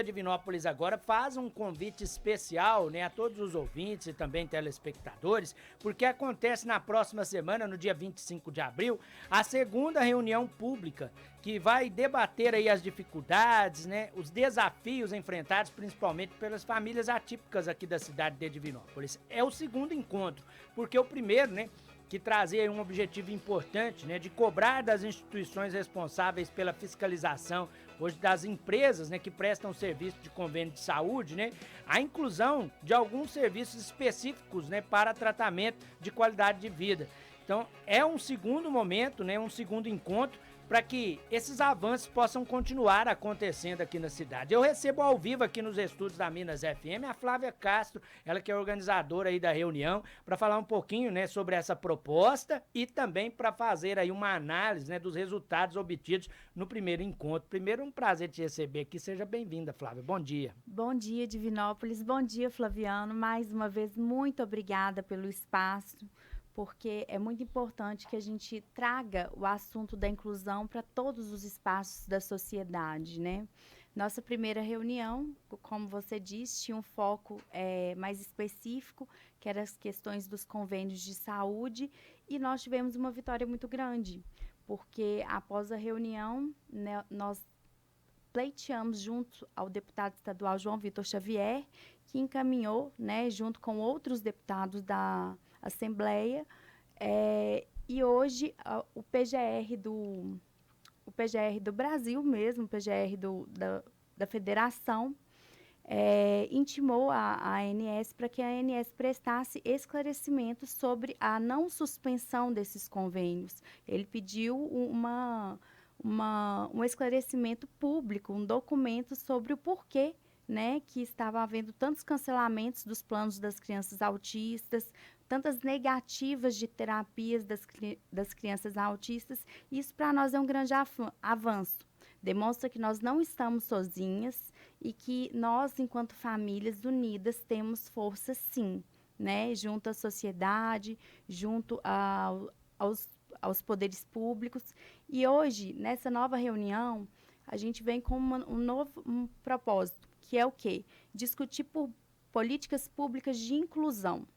Divinópolis agora faz um convite especial, né, a todos os ouvintes e também telespectadores, porque acontece na próxima semana, no dia 25 de abril, a segunda reunião pública que vai debater aí as dificuldades, né, os desafios enfrentados principalmente pelas famílias atípicas aqui da cidade de Divinópolis. É o segundo encontro, porque o primeiro, né, que trazia um objetivo importante, né, de cobrar das instituições responsáveis pela fiscalização, hoje das empresas, né, que prestam serviço de convênio de saúde, né, a inclusão de alguns serviços específicos, né, para tratamento de qualidade de vida. Então, é um segundo momento, né, um segundo encontro para que esses avanços possam continuar acontecendo aqui na cidade. Eu recebo ao vivo aqui nos estúdios da Minas FM a Flávia Castro, ela que é organizadora aí da reunião, para falar um pouquinho, né, sobre essa proposta e também para fazer aí uma análise, né, dos resultados obtidos no primeiro encontro. Primeiro, um prazer te receber aqui. Seja bem-vinda, Flávia. Bom dia. Bom dia, Divinópolis. Bom dia, Flaviano. Mais uma vez, muito obrigada pelo espaço, porque é muito importante que a gente traga o assunto da inclusão para todos os espaços da sociedade, né? Nossa primeira reunião, como você disse, tinha um foco mais específico, que eram as questões dos convênios de saúde, e nós tivemos uma vitória muito grande, porque após a reunião, né, nós pleiteamos junto ao deputado estadual João Vitor Xavier, que encaminhou, né, junto com outros deputados da Assembleia, e hoje o PGR do Brasil mesmo, o PGR da Federação, intimou a ANS para que a ANS prestasse esclarecimentos sobre a não suspensão desses convênios. Ele pediu um esclarecimento público, um documento sobre o porquê, né, que estava havendo tantos cancelamentos dos planos das crianças autistas, tantas negativas de terapias das crianças autistas. Isso para nós é um grande avanço. Demonstra que nós não estamos sozinhas e que nós, enquanto famílias unidas, temos força sim, né, junto à sociedade, junto aos poderes públicos. E hoje, nessa nova reunião, a gente vem com um novo propósito, que é o quê? Discutir por políticas públicas de inclusão.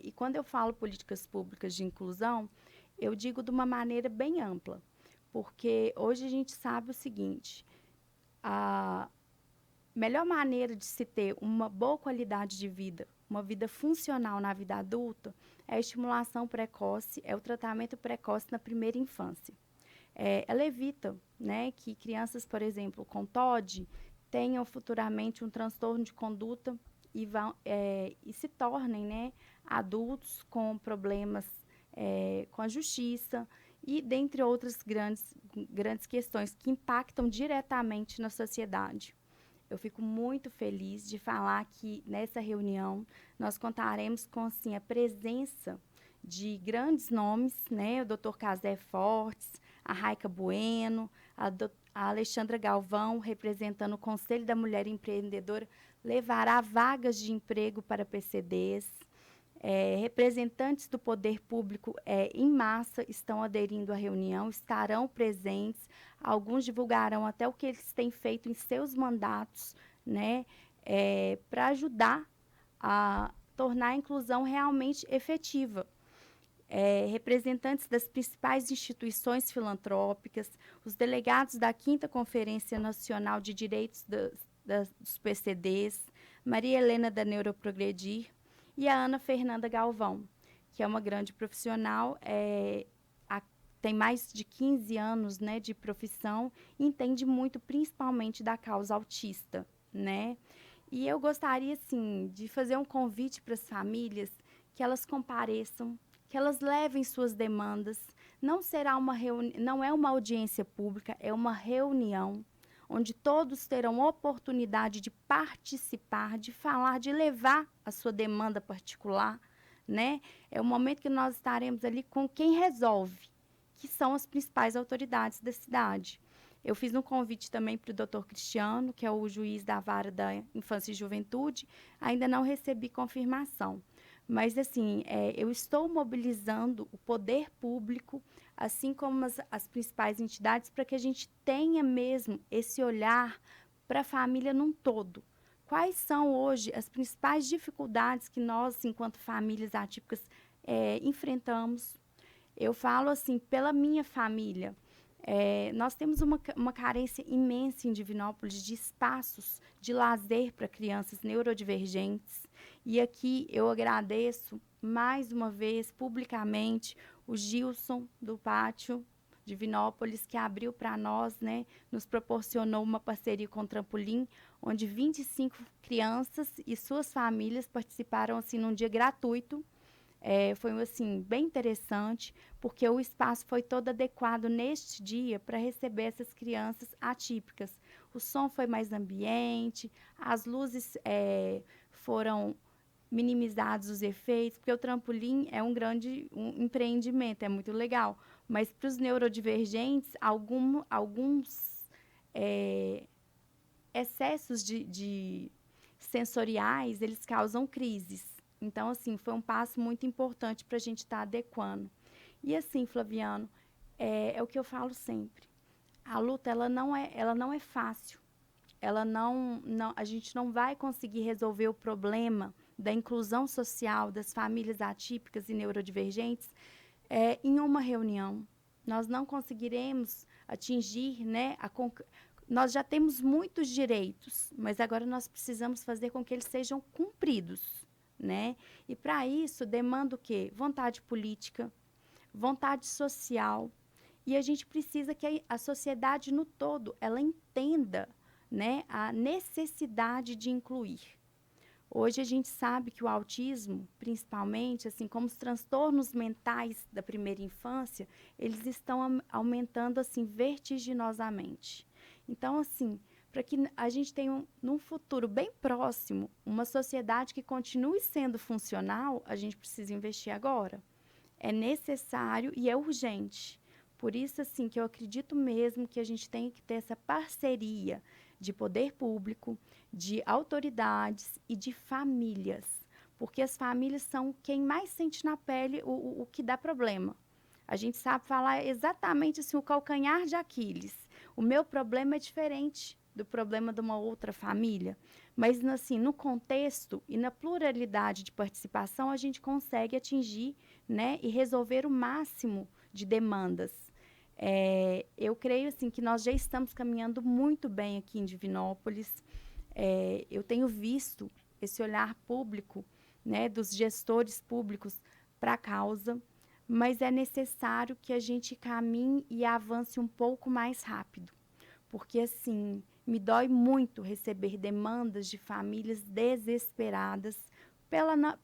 E quando eu falo políticas públicas de inclusão, eu digo de uma maneira bem ampla, porque hoje a gente sabe o seguinte: a melhor maneira de se ter uma boa qualidade de vida, uma vida funcional na vida adulta, é a estimulação precoce, é o tratamento precoce na primeira infância. Ela evita, né, que crianças, por exemplo, com TOD, tenham futuramente um transtorno de conduta e se tornem, né, adultos com problemas com a justiça e dentre outras grandes questões que impactam diretamente na sociedade. Eu fico muito feliz de falar que nessa reunião nós contaremos com assim, a presença de grandes nomes, né? O Dr. Casé Fortes, a Raica Bueno, a Alexandra Galvão, representando o Conselho da Mulher Empreendedora, levará vagas de emprego para PCDs. Representantes do poder público em massa estão aderindo à reunião, estarão presentes, alguns divulgarão até o que eles têm feito em seus mandatos, né, para ajudar a tornar a inclusão realmente efetiva. Representantes das principais instituições filantrópicas, os delegados da 5ª Conferência Nacional de Direitos dos PCDs, Maria Helena da Neuroprogredir, e a Ana Fernanda Galvão, que é uma grande profissional, tem mais de 15 anos, né, de profissão e entende muito, principalmente, da causa autista, né? E eu gostaria, assim, de fazer um convite para as famílias que elas compareçam, que elas levem suas demandas. Não é uma audiência pública, é uma reunião onde todos terão oportunidade de participar, de falar, de levar a sua demanda particular, né? É o momento que nós estaremos ali com quem resolve, que são as principais autoridades da cidade. Eu fiz um convite também para o doutor Cristiano, que é o juiz da Vara da Infância e Juventude, ainda não recebi confirmação. Mas, assim, eu estou mobilizando o poder público, assim como as principais entidades, para que a gente tenha mesmo esse olhar para a família num todo. Quais são hoje as principais dificuldades que nós, enquanto famílias atípicas, enfrentamos? Eu falo assim, pela minha família, nós temos uma carência imensa em Divinópolis de espaços de lazer para crianças neurodivergentes. E aqui eu agradeço mais uma vez, publicamente, o Gilson do Pátio Divinópolis, que abriu para nós, né, nos proporcionou uma parceria com o Trampolim, onde 25 crianças e suas famílias participaram assim, num dia gratuito. Foi assim, bem interessante, porque o espaço foi todo adequado neste dia para receber essas crianças atípicas. O som foi mais ambiente, as luzes foram minimizados os efeitos, porque o Trampolim é um grande empreendimento, é muito legal. Mas para os neurodivergentes, alguns excessos de sensoriais, eles causam crises. Então, assim, foi um passo muito importante para a gente estar adequando. E assim, Flaviano, é o que eu falo sempre. A luta, ela não é fácil. A gente não vai conseguir resolver o problema da inclusão social das famílias atípicas e neurodivergentes em uma reunião. Nós não conseguiremos atingir, né, nós já temos muitos direitos, mas agora nós precisamos fazer com que eles sejam cumpridos, né? E para isso demanda o quê? Vontade política, vontade social, e a gente precisa que a sociedade no todo ela entenda, né, a necessidade de incluir. Hoje a gente sabe que o autismo, principalmente, assim como os transtornos mentais da primeira infância, eles estão aumentando assim vertiginosamente. Então, assim, para que a gente tenha num futuro bem próximo uma sociedade que continue sendo funcional, a gente precisa investir agora. É necessário e é urgente. Por isso, assim, que eu acredito mesmo que a gente tem que ter essa parceria de poder público, de autoridades e de famílias, porque as famílias são quem mais sente na pele o que dá problema. A gente sabe falar exatamente assim, o calcanhar de Aquiles. O meu problema é diferente do problema de uma outra família, mas assim, no contexto e na pluralidade de participação, a gente consegue atingir, né, e resolver o máximo de demandas. Eu creio assim, que nós já estamos caminhando muito bem aqui em Divinópolis. Eu tenho visto esse olhar público, né, dos gestores públicos para a causa, mas é necessário que a gente caminhe e avance um pouco mais rápido, porque assim, me dói muito receber demandas de famílias desesperadas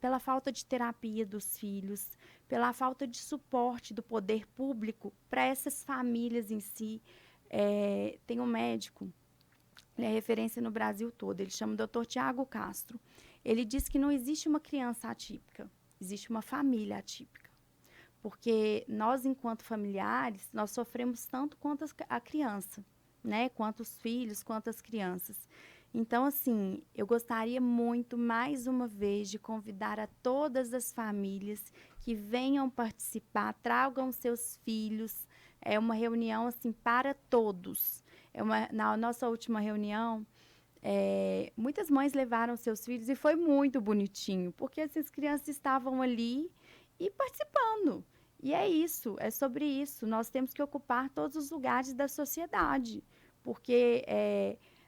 pela falta de terapia dos filhos, pela falta de suporte do poder público para essas famílias em si. Tem um médico, ele é referência no Brasil todo, ele chama o Dr. Tiago Castro. Ele diz que não existe uma criança atípica, existe uma família atípica. Porque nós, enquanto familiares, nós sofremos tanto quanto a criança, né? Quanto os filhos, quanto as crianças. Então, assim, eu gostaria muito, mais uma vez, de convidar a todas as famílias que venham participar, tragam seus filhos. É uma reunião, assim, para todos. Na nossa última reunião, muitas mães levaram seus filhos e foi muito bonitinho, porque essas crianças estavam ali e participando. E é isso, é sobre isso. Nós temos que ocupar todos os lugares da sociedade, porque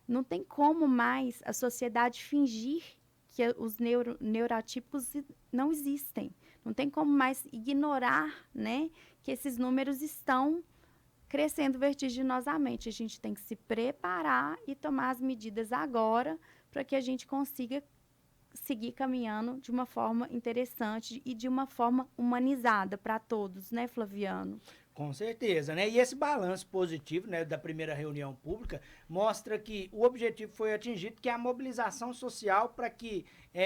não tem como mais a sociedade fingir que os neuroatípicos não existem. Não tem como mais ignorar, né, que esses números estão crescendo vertiginosamente. A gente tem que se preparar e tomar as medidas agora para que a gente consiga seguir caminhando de uma forma interessante e de uma forma humanizada para todos, né, Flaviano? Com certeza, né? E esse balanço positivo, né, da primeira reunião pública mostra que o objetivo foi atingido, que é a mobilização social para que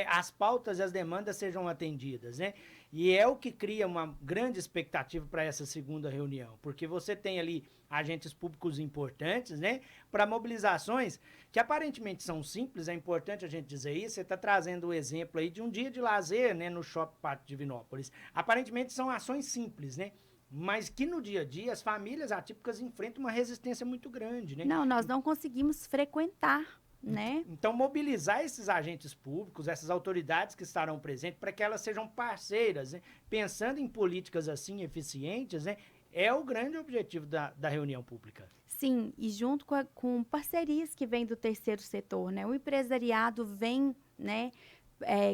as pautas e as demandas sejam atendidas, né? E é o que cria uma grande expectativa para essa segunda reunião, porque você tem ali agentes públicos importantes, né, para mobilizações que aparentemente são simples, é importante a gente dizer isso. Você está trazendo o exemplo aí de um dia de lazer, né, no Shopping Pátio Divinópolis. Aparentemente são ações simples, né? Mas que no dia a dia as famílias atípicas enfrentam uma resistência muito grande, né? Não, nós não conseguimos frequentar né? Então, mobilizar esses agentes públicos, essas autoridades que estarão presentes, para que elas sejam parceiras, né? Pensando em políticas assim eficientes, né? É o grande objetivo da reunião pública. Sim, e junto com parcerias que vêm do terceiro setor, né? O empresariado vem, né,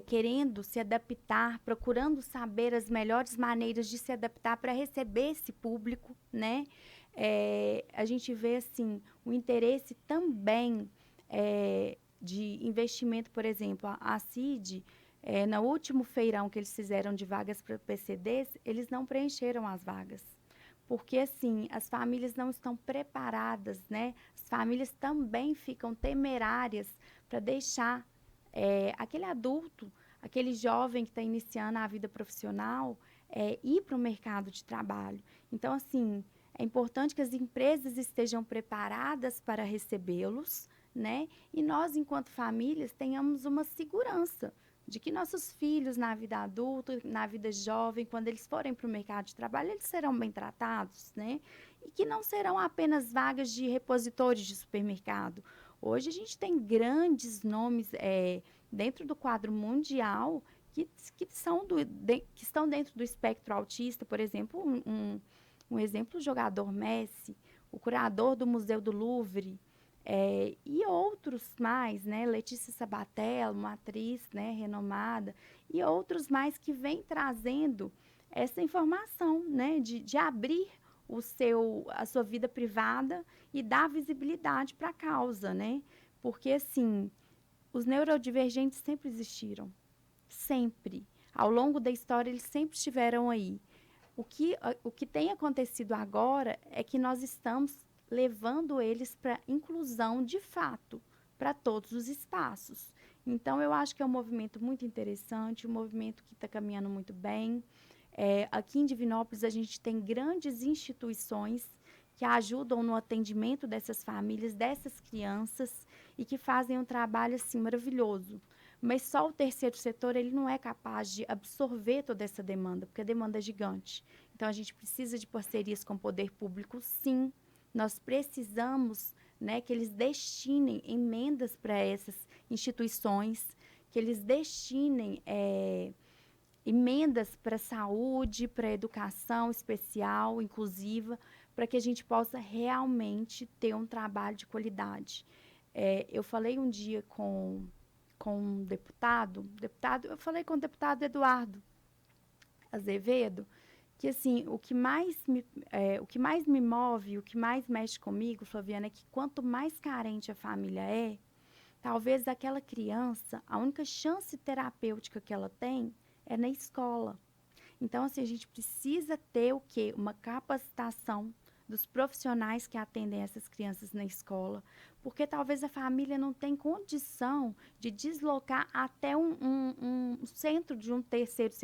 querendo se adaptar, procurando saber as melhores maneiras de se adaptar para receber esse público, né? A gente vê, assim, o interesse também de investimento, por exemplo, a CID, no último feirão que eles fizeram de vagas para PCDs, eles não preencheram as vagas. Porque, assim, as famílias não estão preparadas, né? As famílias também ficam temerárias para deixar aquele adulto, aquele jovem que está iniciando a vida profissional, ir para o mercado de trabalho. Então, assim, é importante que as empresas estejam preparadas para recebê-los, né? E nós, enquanto famílias, tenhamos uma segurança de que nossos filhos, na vida adulta, na vida jovem, quando eles forem para o mercado de trabalho, eles serão bem tratados, né? E que não serão apenas vagas de repositores de supermercado. Hoje a gente tem grandes nomes dentro do quadro mundial que estão dentro do espectro autista, por exemplo, um exemplo, o jogador Messi, o curador do Museu do Louvre, e outros mais, né? Letícia Sabatella, uma atriz, né, renomada, e outros mais que vêm trazendo essa informação, né, de abrir a sua vida privada e dar visibilidade para a causa, né? Porque, assim, os neurodivergentes sempre existiram, sempre. Ao longo da história, eles sempre estiveram aí. O que tem acontecido agora é que nós estamos levando eles para inclusão de fato, para todos os espaços. Então, eu acho que é um movimento muito interessante, um movimento que está caminhando muito bem. Aqui em Divinópolis, a gente tem grandes instituições que ajudam no atendimento dessas famílias, dessas crianças, e que fazem um trabalho assim, maravilhoso. Mas só o terceiro setor ele não é capaz de absorver toda essa demanda, porque a demanda é gigante. Então, a gente precisa de parcerias com o poder público, sim. Nós precisamos, né, que eles destinem emendas para essas instituições, que eles destinem emendas para a saúde, para a educação especial, inclusiva, para que a gente possa realmente ter um trabalho de qualidade. Eu falei um dia com um deputado, eu falei com o deputado Eduardo Azevedo, que assim, o que mais me move, o que mais mexe comigo, Flaviana, é que quanto mais carente a família talvez aquela criança, a única chance terapêutica que ela tem é na escola. Então, assim, a gente precisa ter o quê? Uma capacitação dos profissionais que atendem essas crianças na escola, porque talvez a família não tenha condição de deslocar até um centro de do terceiro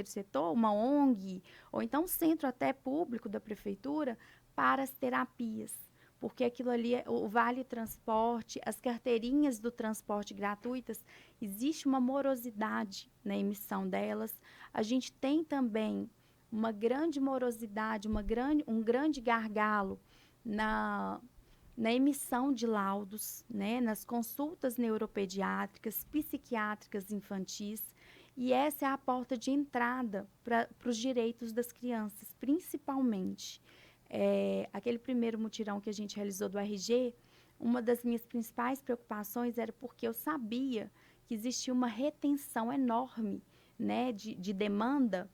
setor, uma ONG, ou então um centro até público da prefeitura para as terapias. Porque aquilo ali, o Vale Transporte, as carteirinhas do transporte gratuitas, existe uma morosidade na emissão delas. A gente tem também uma grande morosidade, um grande gargalo na emissão de laudos, né, nas consultas neuropediátricas, psiquiátricas infantis, e essa é a porta de entrada para os direitos das crianças, principalmente. Aquele primeiro mutirão que a gente realizou do RG, uma das minhas principais preocupações era porque eu sabia que existia uma retenção enorme, né, de demanda,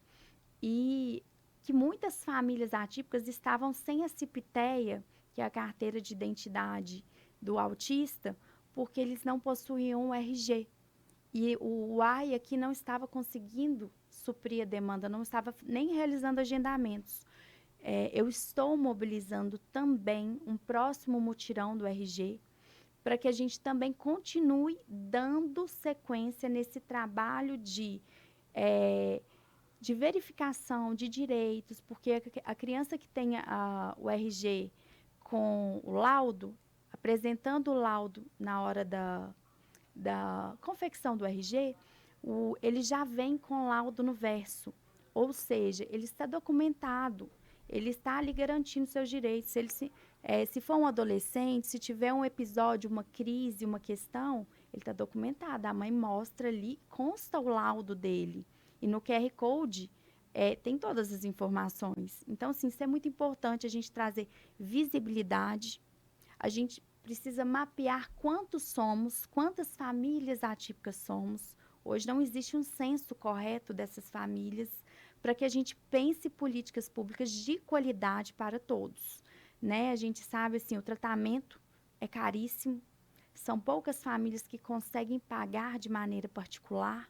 e que muitas famílias atípicas estavam sem a CIP-TEA, que é a carteira de identidade do autista, porque eles não possuíam o RG. E o AI aqui não estava conseguindo suprir a demanda, não estava nem realizando agendamentos. Eu estou mobilizando também um próximo mutirão do RG, para que a gente também continue dando sequência nesse trabalho de verificação de direitos, porque a criança que tenha o RG com o laudo, apresentando o laudo na hora da confecção do RG, ele já vem com laudo no verso, ou seja, ele está documentado, ele está ali garantindo seus direitos. Se for um adolescente, se tiver um episódio, uma crise, uma questão, ele está documentado. A mãe mostra ali, consta o laudo dele. E no QR Code tem todas as informações. Então, assim, isso é muito importante a gente trazer visibilidade. A gente precisa mapear quantos somos, quantas famílias atípicas somos. Hoje não existe um censo correto dessas famílias para que a gente pense políticas públicas de qualidade para todos. Né? A gente sabe, assim, o tratamento é caríssimo, são poucas famílias que conseguem pagar de maneira particular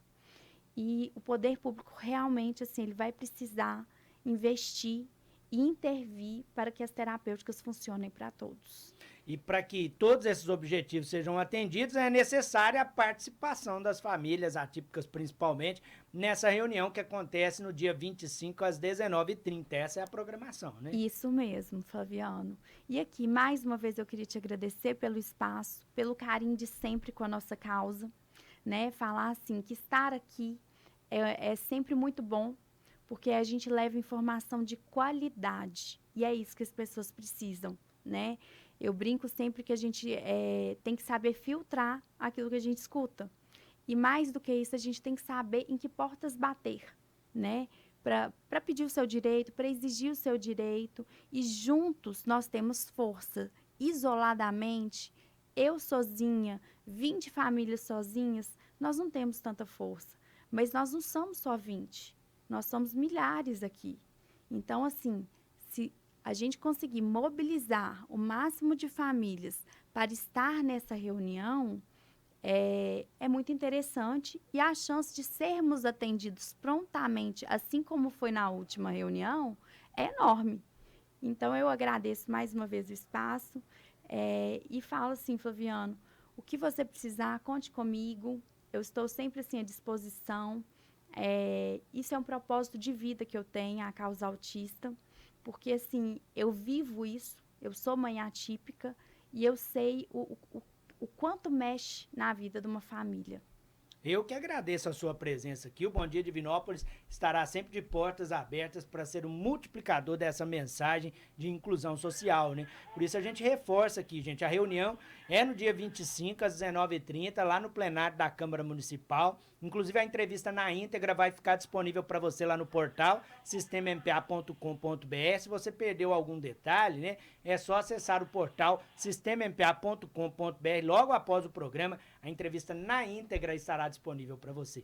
e o poder público realmente, assim, ele vai precisar investir e intervir para que as terapêuticas funcionem para todos. E para que todos esses objetivos sejam atendidos, é necessária a participação das famílias atípicas, principalmente, nessa reunião que acontece no dia 25 às 19h30. Essa é a programação, né? Isso mesmo, Flaviano. E aqui, mais uma vez, eu queria te agradecer pelo espaço, pelo carinho de sempre com a nossa causa, né? Falar, assim, que estar aqui é sempre muito bom, porque a gente leva informação de qualidade. E é isso que as pessoas precisam, né? Eu brinco sempre que a gente tem que saber filtrar aquilo que a gente escuta. E mais do que isso, a gente tem que saber em que portas bater, né? Para pedir o seu direito, para exigir o seu direito. E juntos nós temos força. Isoladamente, eu sozinha, 20 famílias sozinhas, nós não temos tanta força. Mas nós não somos só 20, nós somos milhares aqui. Então, assim, se a gente conseguir mobilizar o máximo de famílias para estar nessa reunião, é muito interessante e a chance de sermos atendidos prontamente, assim como foi na última reunião, é enorme. Então, eu agradeço mais uma vez o espaço e falo assim, Flaviano, o que você precisar, conte comigo, eu estou sempre assim à disposição. Isso é um propósito de vida que eu tenho, a causa autista, porque assim, eu vivo isso, eu sou mãe atípica e eu sei o quanto mexe na vida de uma família. Eu que agradeço a sua presença aqui. O Bom Dia Divinópolis estará sempre de portas abertas para ser um multiplicador dessa mensagem de inclusão social, né? Por isso a gente reforça aqui, gente. A reunião é no dia 25 às 19h30, lá no plenário da Câmara Municipal. Inclusive a entrevista na íntegra vai ficar disponível para você lá no portal sistemampa.com.br. Se você perdeu algum detalhe, né, é só acessar o portal sistemampa.com.br. Logo após o programa, a entrevista na íntegra estará disponível para você.